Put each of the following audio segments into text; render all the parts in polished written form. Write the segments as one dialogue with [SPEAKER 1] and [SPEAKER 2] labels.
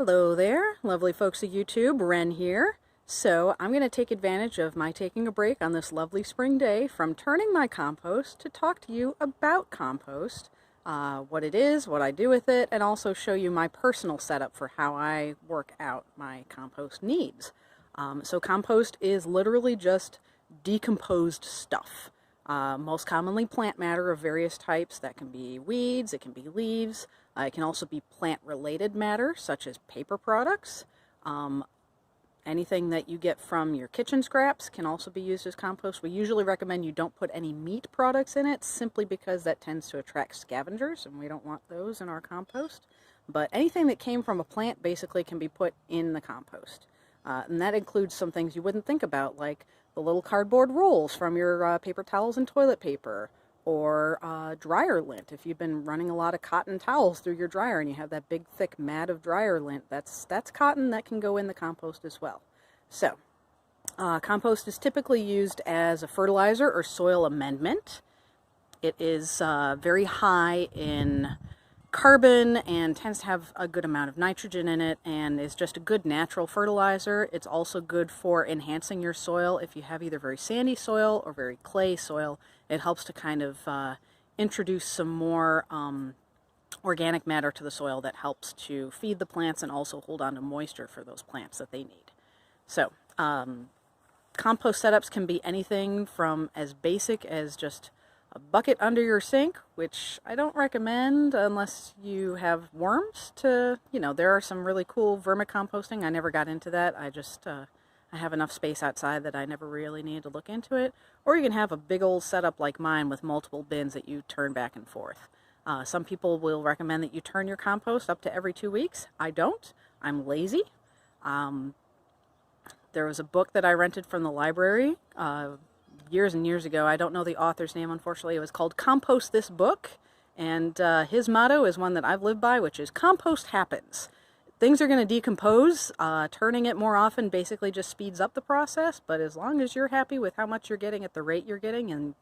[SPEAKER 1] Hello there, lovely folks of YouTube, Ren here. So I'm going to take advantage of my taking a break on this lovely spring day from turning my compost to talk to you about compost, what it is, what I do with it, and also show you my personal setup for how I work out my compost needs. So compost is literally just decomposed stuff. Most commonly plant matter of various types. That can be weeds, it can be leaves, it can also be plant-related matter, such as paper products. Anything that you get from your kitchen scraps can also be used as compost. We usually recommend you don't put any meat products in it, simply because that tends to attract scavengers, and we don't want those in our compost. But anything that came from a plant basically can be put in the compost. And that includes some things you wouldn't think about, like the little cardboard rolls from your paper towels and toilet paper, or dryer lint. If you've been running a lot of cotton towels through your dryer and you have that big thick mat of dryer lint, that's cotton that can go in the compost as well. So compost is typically used as a fertilizer or soil amendment. It is very high in carbon and tends to have a good amount of nitrogen in it, and is just a good natural fertilizer. It's also good for enhancing your soil. If you have either very sandy soil or very clay soil, it helps to kind of introduce some more organic matter to the soil that helps to feed the plants and also hold on to moisture for those plants that they need. So compost setups can be anything from as basic as just a bucket under your sink, which I don't recommend unless you have worms to, there are some really cool vermicomposting. I never got into that. I just, I have enough space outside that I never really needed to look into it. Or you can have a big old setup like mine with multiple bins that you turn back and forth. Some people will recommend that you turn your compost up to every 2 weeks. I don't. I'm lazy. There was a book that I rented from the library years and years ago. I don't know the author's name, unfortunately. It was called Compost This Book, and his motto is one that I've lived by, which is compost happens. Things are going to decompose. Turning it more often basically just speeds up the process, but as long as you're happy with how much you're getting at the rate you're getting, and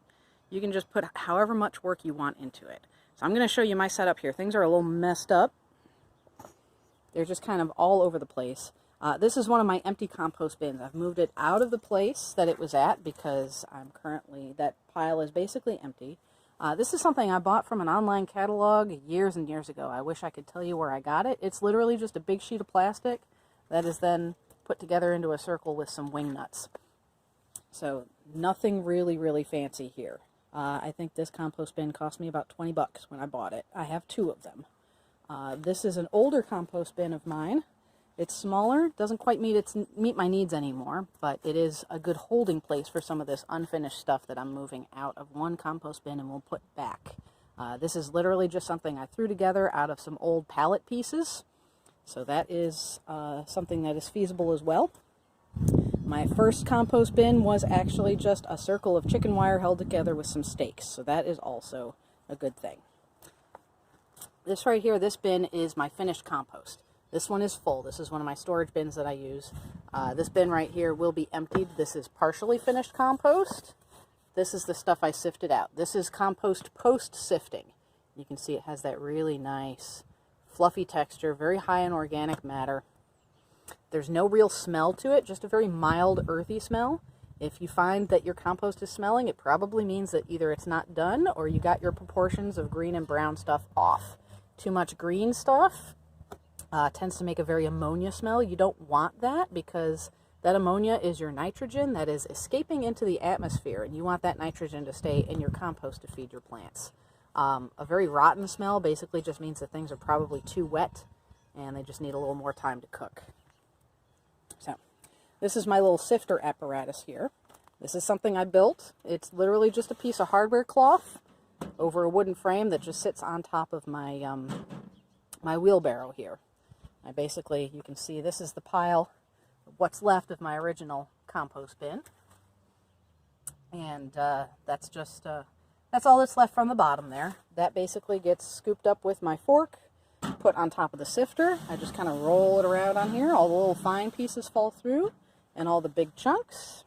[SPEAKER 1] you can just put however much work you want into it. So I'm going to show you my setup here. Things are a little messed up. They're just kind of all over the place. This is one of my empty compost bins. I've moved it out of the place that it was at because that pile is basically empty. This is something I bought from an online catalog years and years ago. I wish I could tell you where I got it. It's literally just a big sheet of plastic that is then put together into a circle with some wing nuts. So nothing really fancy here. I think this compost bin cost me about 20 bucks when I bought it. I have 2 of them. This is an older compost bin of mine. It's smaller, doesn't quite meet my needs anymore, but it is a good holding place for some of this unfinished stuff that I'm moving out of one compost bin and will put back. This is literally just something I threw together out of some old pallet pieces, so that is something that is feasible as well. My first compost bin was actually just a circle of chicken wire held together with some stakes, so that is also a good thing. This right here, this bin is my finished compost. This one is full. This is one of my storage bins that I use. This bin right here will be emptied. This is partially finished compost. This is the stuff I sifted out. This is compost post-sifting. You can see it has that really nice fluffy texture, very high in organic matter. There's no real smell to it, just a very mild earthy smell. If you find that your compost is smelling, it probably means that either it's not done or you got your proportions of green and brown stuff off. Too much green stuff tends to make a very ammonia smell. You don't want that because that ammonia is your nitrogen that is escaping into the atmosphere, and you want that nitrogen to stay in your compost to feed your plants. A very rotten smell basically just means that things are probably too wet and they just need a little more time to cook. So this is my little sifter apparatus here. This is something I built. It's literally just a piece of hardware cloth over a wooden frame that just sits on top of my my wheelbarrow here. You can see this is the pile of what's left of my original compost bin. And that's all that's left from the bottom there. That basically gets scooped up with my fork, put on top of the sifter. I just kind of roll it around on here. All the little fine pieces fall through, and all the big chunks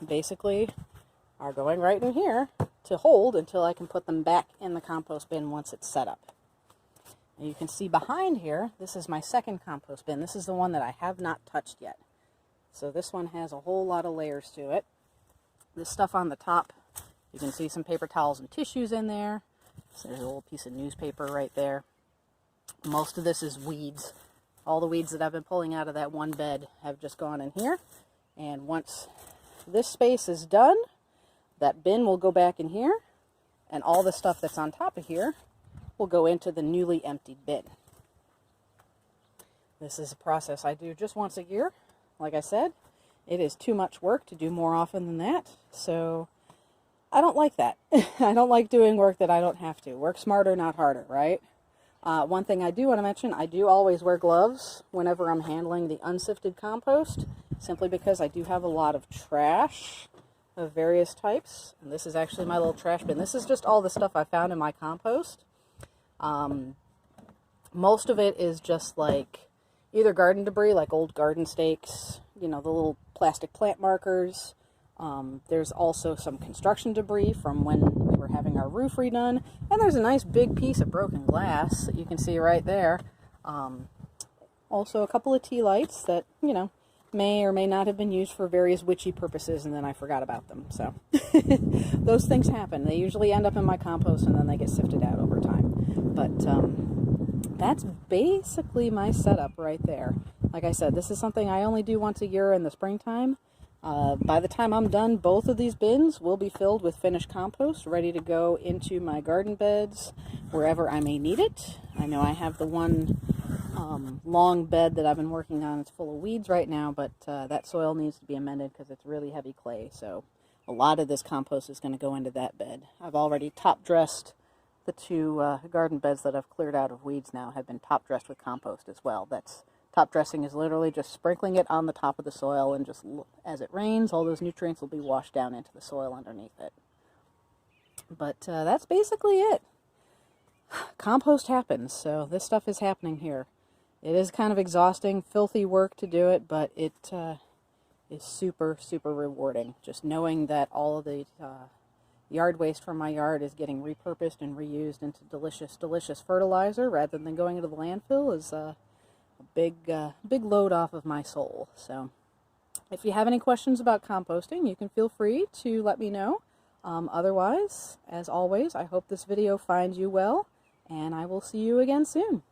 [SPEAKER 1] basically are going right in here to hold until I can put them back in the compost bin once it's set up. And you can see behind here, this is my second compost bin. This is the one that I have not touched yet. So this one has a whole lot of layers to it. This stuff on the top, you can see some paper towels and tissues in there. So there's a little piece of newspaper right there. Most of this is weeds. All the weeds that I've been pulling out of that one bed have just gone in here. And once this space is done, that bin will go back in here, and all the stuff that's on top of here will go into the newly emptied bin. This is a process I do just once a year. Like I said, it is too much work to do more often than that, so I don't like that. I don't like doing work that I don't have to. Work smarter, not harder, right? One thing I do want to mention, I do always wear gloves whenever I'm handling the unsifted compost, simply because I do have a lot of trash of various types. And this is actually my little trash bin. This is just all the stuff I found in my compost. Most of it is just like either garden debris, like old garden stakes, you know, the little plastic plant markers. There's also some construction debris from when we were having our roof redone. And there's a nice big piece of broken glass that you can see right there. Also a couple of tea lights that, you know, may or may not have been used for various witchy purposes, and then I forgot about them. So those things happen. They usually end up in my compost and then they get sifted out over time. But that's basically my setup right there. Like I said, this is something I only do once a year in the springtime. By the time I'm done, both of these bins will be filled with finished compost, ready to go into my garden beds, wherever I may need it. I know I have the one long bed that I've been working on. It's full of weeds right now, but that soil needs to be amended because it's really heavy clay. So a lot of this compost is going to go into that bed. I've already top dressed the two garden beds that I've cleared out of weeds now, have been top dressed with compost as well. That's top dressing is literally just sprinkling it on the top of the soil, and just as it rains, all those nutrients will be washed down into the soil underneath it. But that's basically it. Compost happens, so this stuff is happening here. It is kind of exhausting, filthy work to do it, but it is super, super rewarding. Just knowing that all of the yard waste from my yard is getting repurposed and reused into delicious, delicious fertilizer rather than going into the landfill is a big load off of my soul. So if you have any questions about composting, you can feel free to let me know. Otherwise, as always, I hope this video finds you well, and I will see you again soon.